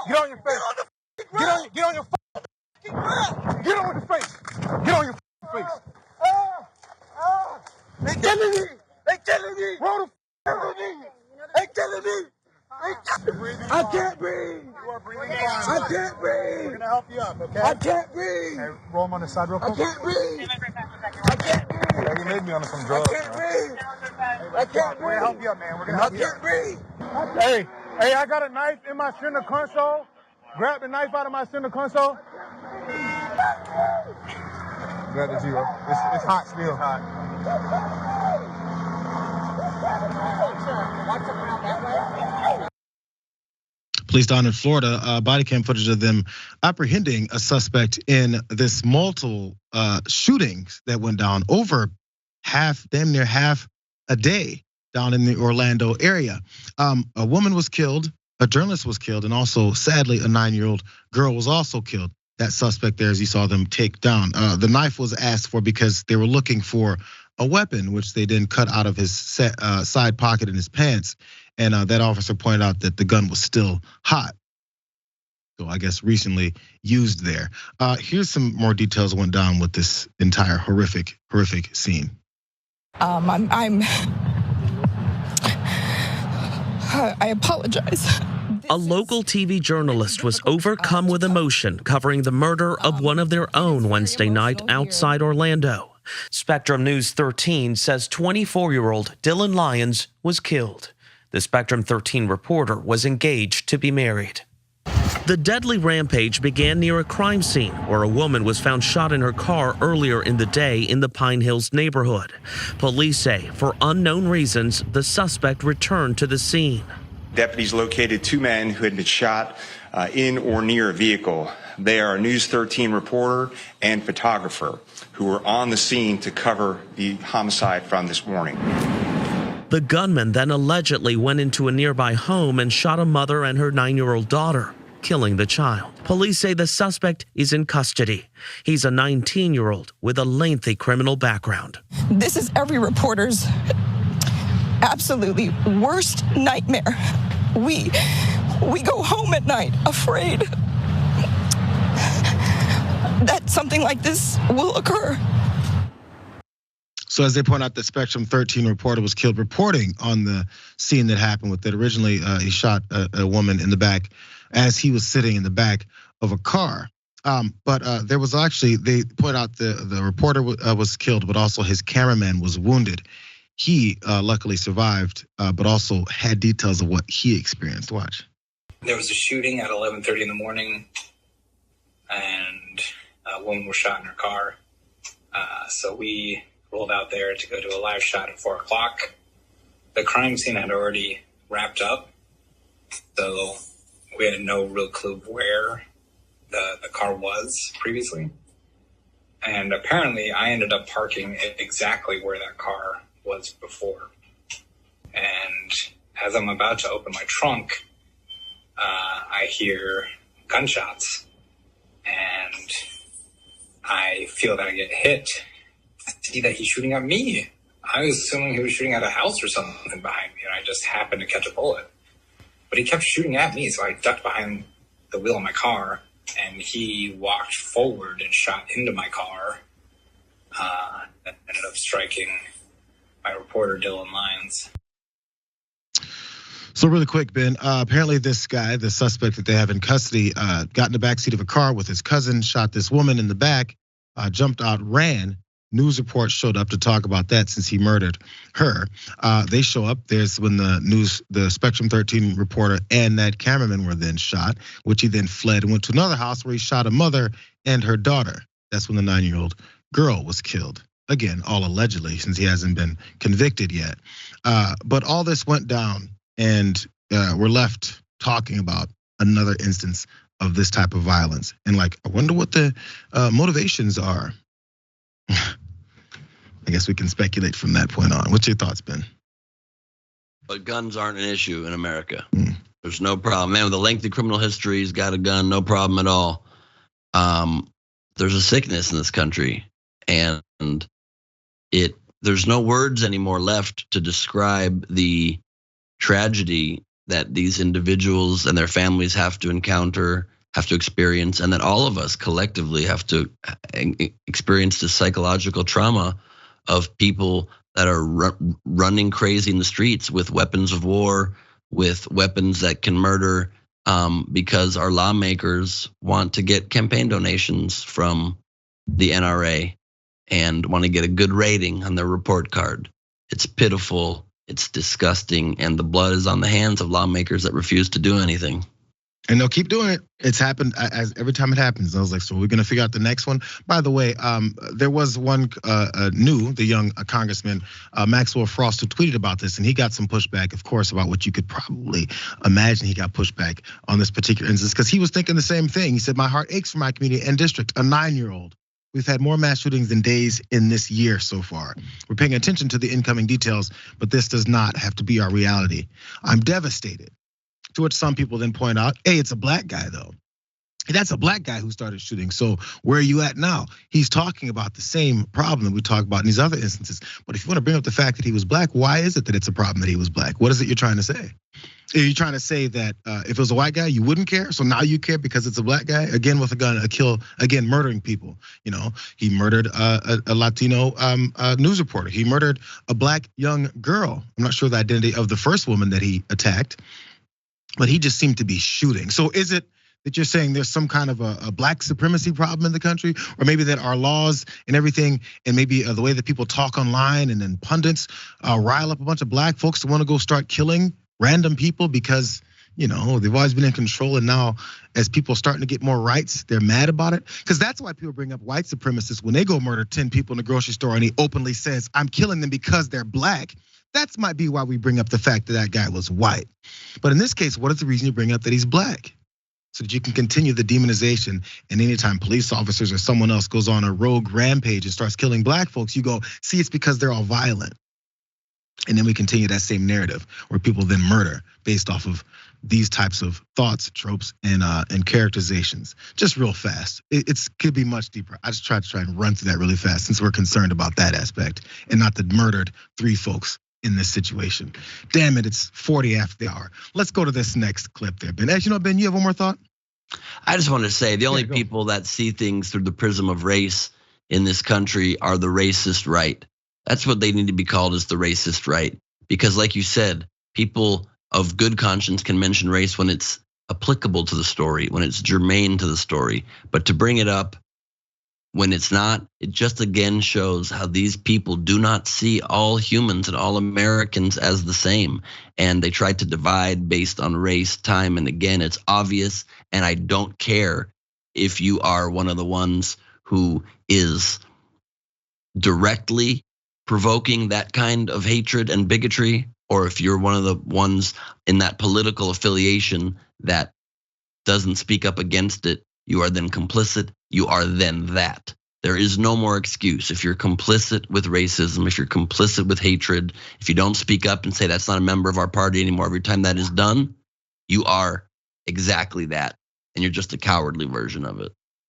Get on your face. Get on your Get on your face. Get on your face. They killing me. They killing me. Roll the me. They killing me. I can't breathe. You are breathing fine. I can't breathe. We're gonna help you up, okay? I can't breathe. Okay, roll him on the side real quick. I can't breathe. I can't breathe. Yeah, you made me on some drugs. I can't breathe. I can't breathe. We're gonna help you up, man. We're gonna help you up. I can't breathe. Hey, I got a knife in my center console. Grab the knife out of my center console. Grab the zero. It's hot still. Hot. Police down in Florida, body cam footage of them apprehending a suspect in this multiple shootings that went down over damn near half a day down in the Orlando area. A woman was killed, a journalist was killed, and also sadly a 9-year-old girl was also killed. That suspect there, as you saw them take down. The knife was asked for because they were looking for a weapon, which they then cut out of his side pocket in his pants. And that officer pointed out that the gun was still hot. So I guess recently used there. Here's some more details went down with this entire horrific scene. I apologize. A local TV journalist was overcome with emotion covering the murder of one of their own Wednesday night outside Orlando. Spectrum News 13 says 24-year-old Dylan Lyons was killed. The Spectrum 13 reporter was engaged to be married. The deadly rampage began near a crime scene where a woman was found shot in her car earlier in the day in the Pine Hills neighborhood. Police say for unknown reasons, the suspect returned to the scene. Deputies located 2 men who had been shot in or near a vehicle. They are a News 13 reporter and photographer who were on the scene to cover the homicide from this morning. The gunman then allegedly went into a nearby home and shot a mother and her 9-year-old daughter, killing the child. Police say the suspect is in custody. He's a 19-year-old with a lengthy criminal background. This is every reporter's absolutely worst nightmare. We go home at night afraid that something like this will occur. So as they point out, the Spectrum 13 reporter was killed reporting on the scene that happened with it. Originally, he shot a woman in the back as he was sitting in the back of a car. But there was actually, they point out the reporter was killed, but also his cameraman was wounded. He luckily survived, but also had details of what he experienced. Watch. There was a shooting at 11:30 in the morning, and a woman was shot in her car. So we rolled out there to go to a live shot at 4 o'clock. The crime scene had already wrapped up, so we had no real clue where the car was previously. And apparently I ended up parking exactly where that car was before. And as I'm about to open my trunk, I hear gunshots and I feel that I get hit. I see that he's shooting at me. I was assuming he was shooting at a house or something behind me, and I just happened to catch a bullet. But he kept shooting at me, so I ducked behind the wheel of my car, and he walked forward and shot into my car. That ended up striking my reporter, Dylan Lyons. So really quick, Ben, apparently this guy, the suspect that they have in custody, got in the backseat of a car with his cousin, shot this woman in the back, jumped out, ran. News reports showed up to talk about that since he murdered her. They show up, there's when the Spectrum 13 reporter and that cameraman were then shot, which he then fled and went to another house where he shot a mother and her daughter. That's when the 9-year-old girl was killed. Again, all allegedly, since he hasn't been convicted yet. But all this went down, and we're left talking about another instance of this type of violence. And like, I wonder what the motivations are. I guess we can speculate from that point on. What's your thoughts, Ben? But guns aren't an issue in America. There's no problem. Man with a lengthy criminal history, he's got a gun, no problem at all. There's a sickness in this country, and there's no words anymore left to describe the tragedy that these individuals and their families have to encounter, have to experience, and that all of us collectively have to experience the psychological trauma of people that are running crazy in the streets with weapons of war, with weapons that can murder, because our lawmakers want to get campaign donations from the NRA and want to get a good rating on their report card. It's pitiful, it's disgusting, and the blood is on the hands of lawmakers that refuse to do anything. And they'll keep doing it. It's happened as every time it happens. I was like, so we're gonna figure out the next one. By the way, there was one the young congressman, Maxwell Frost, who tweeted about this, and he got some pushback, of course, about what you could probably imagine. He got pushback on this particular instance because he was thinking the same thing. He said, my heart aches for my community and district, a 9-year-old. We've had more mass shootings than days in this year so far. We're paying attention to the incoming details, but this does not have to be our reality. I'm devastated. To which some people then point out, hey, it's a black guy though. That's a black guy who started shooting. So where are you at now? He's talking about the same problem that we talk about in these other instances. But if you want to bring up the fact that he was black, why is it that it's a problem that he was black? What is it you're trying to say? Are you trying to say that if it was a white guy, you wouldn't care? So now you care because it's a black guy? Again, with a gun, again, murdering people. You know, he murdered a Latino news reporter. He murdered a black young girl. I'm not sure the identity of the first woman that he attacked, but he just seemed to be shooting. So is it that you're saying there's some kind of a black supremacy problem in the country? Or maybe that our laws and everything, and maybe the way that people talk online and then pundits rile up a bunch of black folks to want to go start killing random people because, you know, they've always been in control, and now as people are starting to get more rights, they're mad about it? Because that's why people bring up white supremacists when they go murder 10 people in the grocery store and he openly says, I'm killing them because they're black. That might be why we bring up the fact that that guy was white. But in this case, what is the reason you bring up that he's black? So that you can continue the demonization, and anytime police officers or someone else goes on a rogue rampage and starts killing black folks, you go, see, it's because they're all violent. And then we continue that same narrative where people then murder based off of these types of thoughts, tropes, and characterizations. Just real fast. It could be much deeper. I just tried to try and run through that really fast since we're concerned about that aspect and not the murdered 3 folks in this situation. Damn it, it's 40 after the hour. Let's go to this next clip there, Ben. As you know, Ben, you have one more thought? I just wanted to say the only people that see things through the prism of race in this country are the racist right. That's what they need to be called, is the racist right. Because like you said, people of good conscience can mention race when it's applicable to the story, when it's germane to the story. But to bring it up when it's not, it just again shows how these people do not see all humans and all Americans as the same. And they try to divide based on race, time and again. It's obvious, and I don't care if you are one of the ones who is directly provoking that kind of hatred and bigotry, or if you're one of the ones in that political affiliation that doesn't speak up against it. You are then complicit, you are then that. There is no more excuse. If you're complicit with racism, if you're complicit with hatred, if you don't speak up and say that's not a member of our party anymore, every time that is done, you are exactly that. And you're just a cowardly version of it.